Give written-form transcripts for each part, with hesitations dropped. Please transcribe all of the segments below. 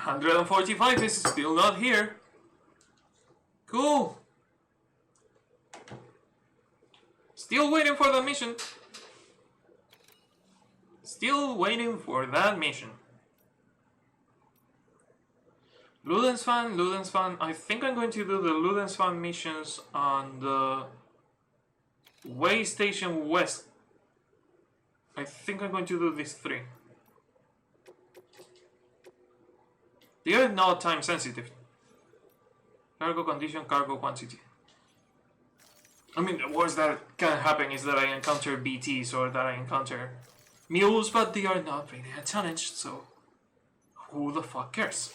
145 is still not here. Cool. Still waiting for the mission. Still waiting for that mission. Ludensvan. I think I'm going to do the Ludensvan missions on the Way Station West. I think I'm going to do these 3. They are not time sensitive. Cargo condition, cargo quantity. I mean, the worst that can happen is that I encounter BTs or that I encounter mules, but they are not really a challenge, so who the fuck cares?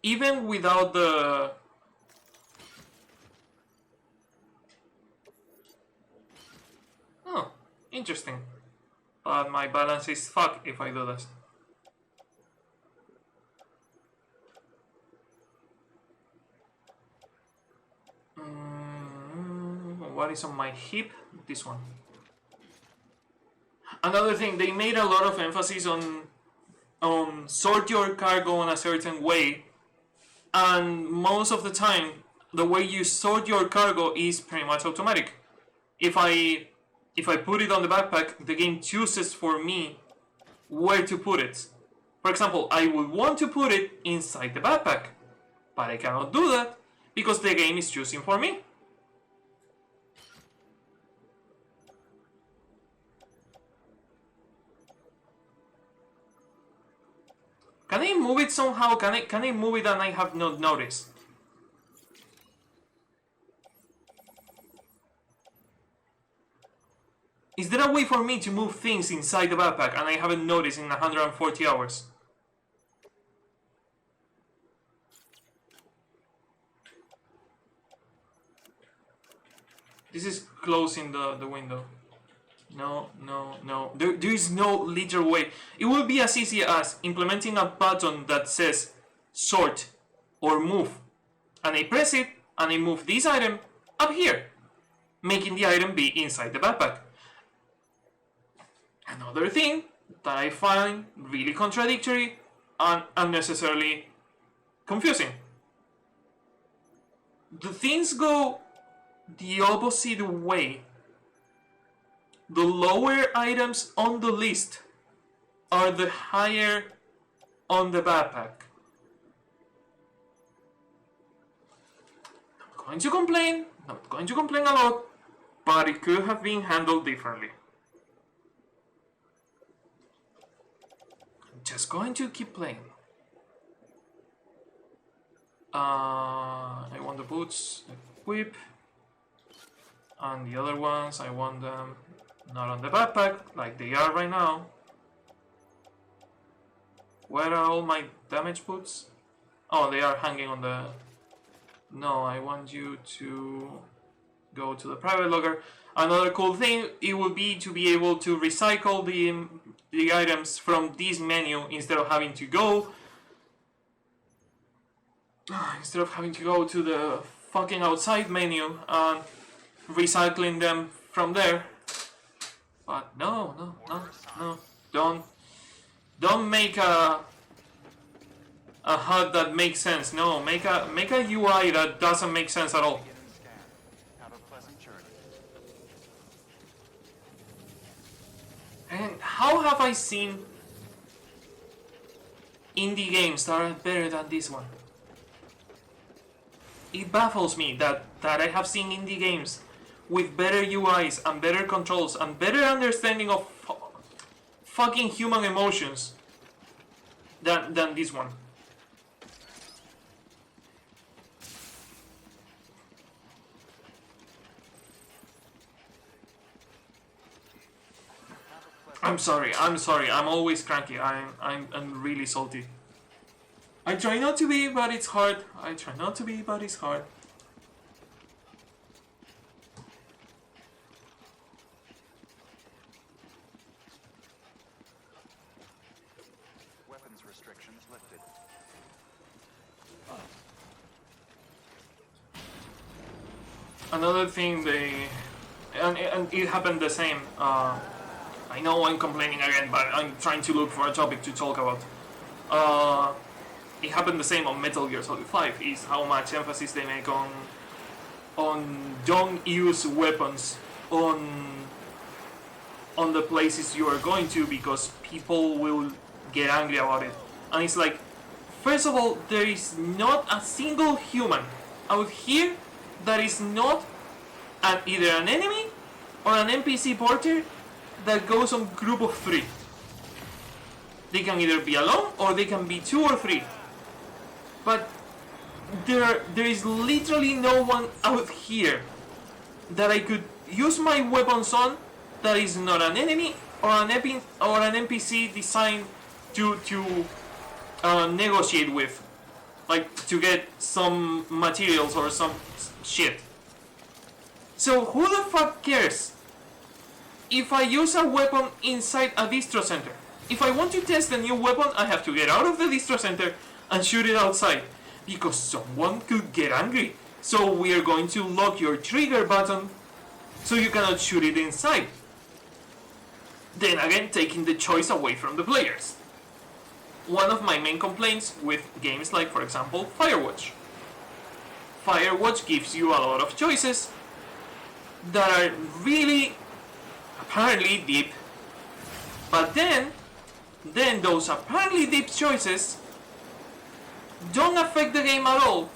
Even without the... Oh, interesting. But my balance is fucked if I do this. What is on my hip? This one. Another thing, they made a lot of emphasis on sort your cargo in a certain way, and most of the time the way you sort your cargo is pretty much automatic. If I put it on the backpack, the game chooses for me where to put it. For example, I would want to put it inside the backpack, but I cannot do that because the game is choosing for me. Can I move it somehow? Can I move it and I have not noticed? Is there a way for me to move things inside the backpack and I haven't noticed in 140 hours? This is closing the window. No. There is no literal way. It will be as easy as implementing a button that says sort or move. And I press it and I move this item up here, making the item be inside the backpack. Another thing that I find really contradictory and unnecessarily confusing. The things go the opposite way. The lower items on the list are the higher on the backpack. Not going to complain a lot, but it could have been handled differently. I'm just going to keep playing. I want the boots, equip, and the other ones I want them not on the backpack, like they are right now. Where are all my damage boots? Oh, they are hanging on the... No, I want you to go to the private locker. Another cool thing, it would be to be able to recycle the items from this menu instead of having to go... Instead of having to go to the fucking outside menu and recycling them from there. But no. Don't make a HUD that makes sense. No, make a UI that doesn't make sense at all. And how have I seen indie games that are better than this one? It baffles me that I have seen indie games with better UIs and better controls and better understanding of fucking human emotions than this one. I'm sorry, I'm always cranky, I'm really salty. I try not to be, but it's hard. Weapons restrictions lifted. Another thing and it happened the same. I know I'm complaining again, but I'm trying to look for a topic to talk about. It happened the same on Metal Gear Solid 5, is how much emphasis they make on don't use weapons on the places you are going to, because people will get angry about it. And it's like, first of all, there is not a single human out here that is not either an enemy or an NPC porter that goes on group of 3. They can either be alone or they can be 2 or 3. But there is literally no one out here that I could use my weapons on that is not an enemy or an NPC designed to negotiate with, like to get some materials or some shit. So who the fuck cares if I use a weapon inside a distro center? If I want to test a new weapon, I have to get out of the distro center and shoot it outside, because someone could get angry. So we are going to lock your trigger button so you cannot shoot it inside. Then again, taking the choice away from the players. One of my main complaints with games like, for example, Firewatch. Firewatch gives you a lot of choices that are really apparently deep, but then those apparently deep choices don't affect the game at all,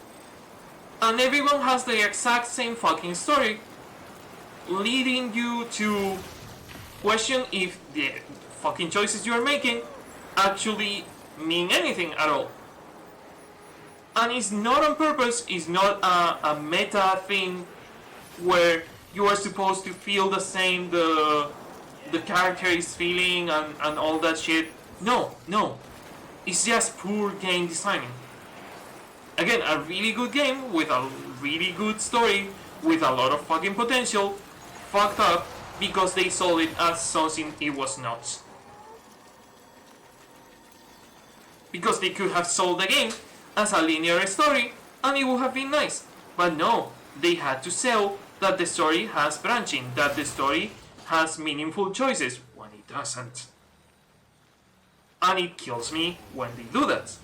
and everyone has the exact same fucking story, leading you to question if the fucking choices you're making actually mean anything at all. And it's not on purpose, it's not a meta thing where you are supposed to feel the same the character is feeling and all that shit. No. It's just poor game designing. Again, a really good game with a really good story, with a lot of fucking potential, fucked up because they sold it as something it was not. Because they could have sold the game as a linear story and it would have been nice. But no, they had to sell that the story has branching, that the story has meaningful choices, when it doesn't. And it kills me when they do that.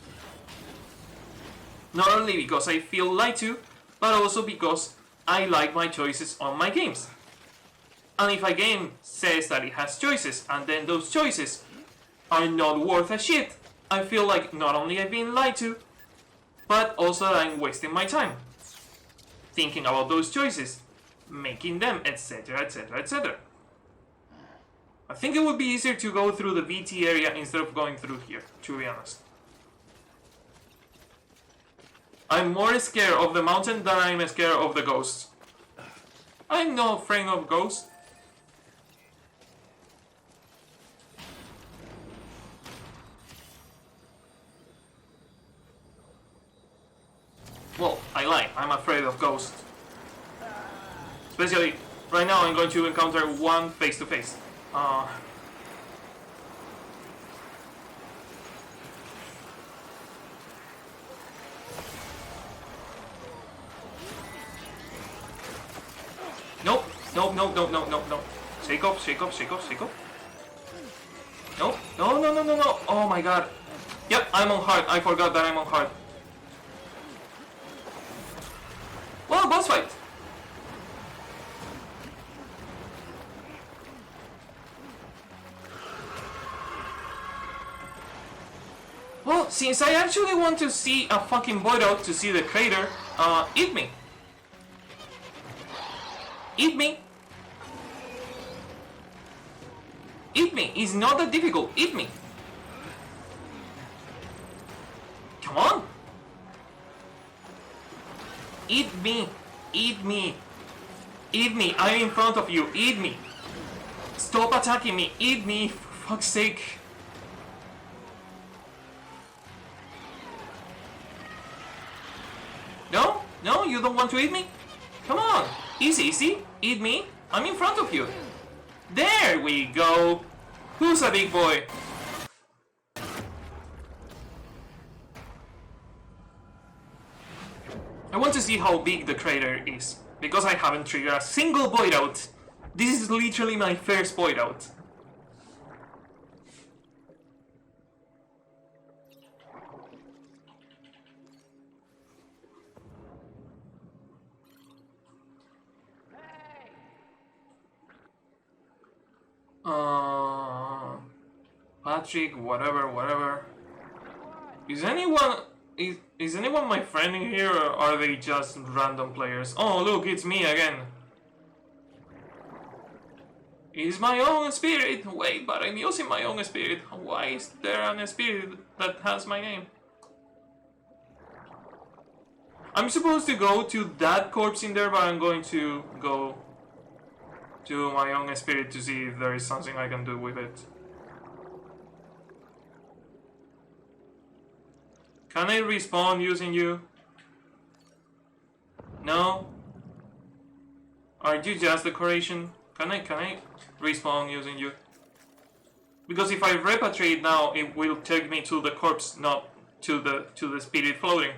Not only because I feel lied to, but also because I like my choices on my games. And if a game says that it has choices, and then those choices are not worth a shit, I feel like not only I've been lied to, but also that I'm wasting my time thinking about those choices, making them, etc, etc, etc. I think it would be easier to go through the VT area instead of going through here, to be honest. I'm more scared of the mountain than I'm scared of the ghosts. I'm not afraid of ghosts. Well, I lie, I'm afraid of ghosts. Especially, right now I'm going to encounter one face to face. Nope. Shake off. Nope. No. Oh my god. Yep, I'm on hard. I forgot that I'm on hard. Well, boss fight. Well, since I actually want to see a fucking void out to see the crater, eat me. Eat me. Eat me. It's not that difficult. Eat me. Come on. Eat me. Eat me. Eat me. I'm in front of you. Eat me. Stop attacking me. Eat me. For fuck's sake. No? No? You don't want to eat me? Come on. Easy. Eat me. I'm in front of you. There we go. Who's a big boy? I want to see how big the crater is, because I haven't triggered a single void out. This is literally my first void out. Patrick, whatever. Is anyone my friend in here, or are they just random players? Oh, look, it's me again. It's my own spirit. Wait, but I'm using my own spirit. Why is there a spirit that has my name? I'm supposed to go to that corpse in there, but I'm going to go to my own spirit to see if there is something I can do with it. Can I respawn using you? No? Are you just decoration? Can I respawn using you? Because if I repatriate now, it will take me to the corpse, not to the spirit floating.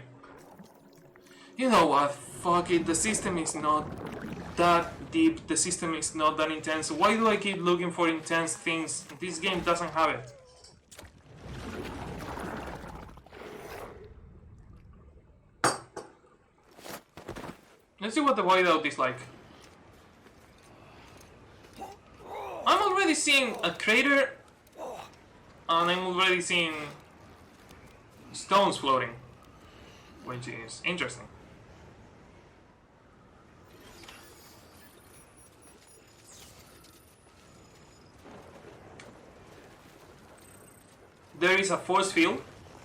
You know what? Fuck it. The system is not that deep. The system is not that intense. Why do I keep looking for intense things? This game doesn't have it. Let's see what the whiteout is like. I'm already seeing a crater, and I'm already seeing stones floating, which is interesting. There is a force field.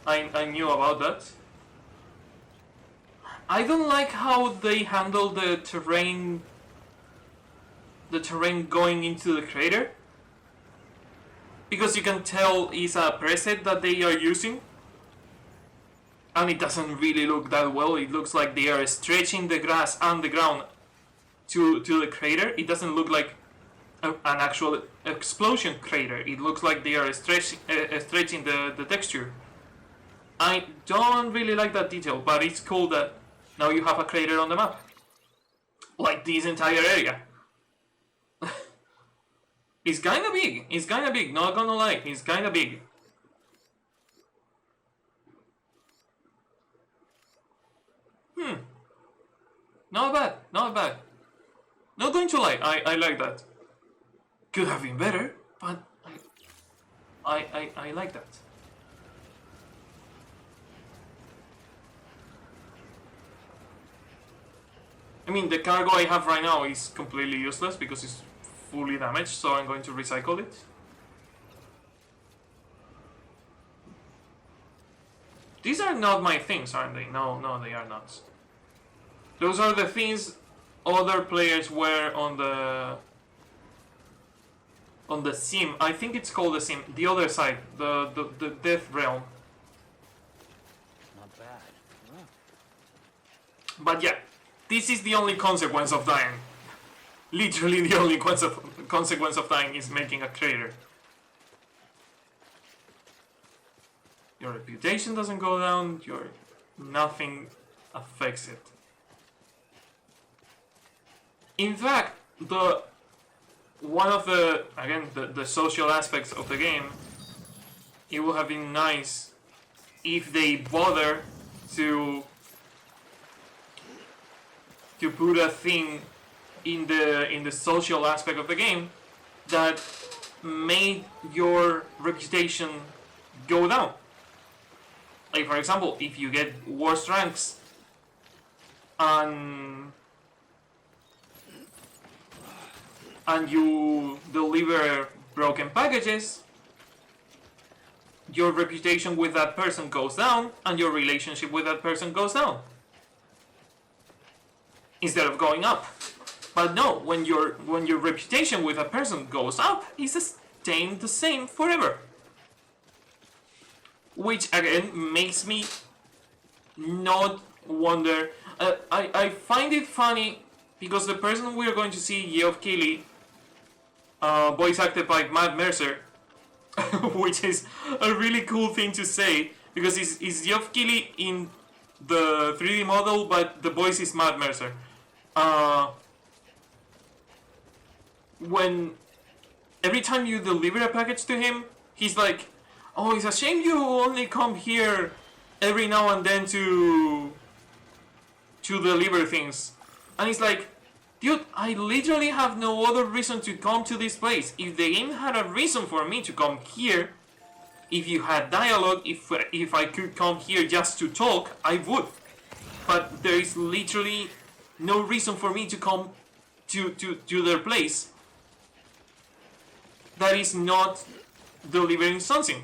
I knew about that. I don't like how they handle the terrain going into the crater, because you can tell it's a preset that they are using, and it doesn't really look that well. It looks like they are stretching the grass and the ground to the crater. It doesn't look like an actual explosion crater. It looks like they are stretching the texture. I don't really like that detail, but it's cool that now you have a crater on the map. Like this entire area. It's kinda big, not gonna lie, it's kinda big. Not bad. Not going to lie, I like that. Could have been better, but I like that. I mean, the cargo I have right now is completely useless because it's fully damaged, so I'm going to recycle it. These are not my things, aren't they? No, they are not. Those are the things other players wear on the sim. I think it's called the sim. The other side, the death realm. Not bad. Huh. But yeah, this is the only consequence of dying. Literally the only consequence of dying is making a crater. Your reputation doesn't go down, nothing affects it. In fact, one of the social aspects of the game, it would have been nice if they bother to put a thing in the social aspect of the game that made your reputation go down. Like, for example, if you get worse ranks and you deliver broken packages, your reputation with that person goes down and your relationship with that person goes down instead of going up. But no, when your reputation with a person goes up, it's staying the same forever. Which again makes me not wonder. I find it funny because the person we are going to see, Geoff Keighley, voice acted by Matt Mercer, which is a really cool thing to say because it's Geoff Keighley in the 3D model, but the voice is Matt Mercer. When every time you deliver a package to him, he's like, "Oh, it's a shame you only come here every now and then to deliver things." And it's like, Dude, I literally have no other reason to come to this place. If the game had a reason for me to come here, if you had dialogue, if I could come here just to talk, I would. But there is literally no reason for me to come to their place that is not delivering something.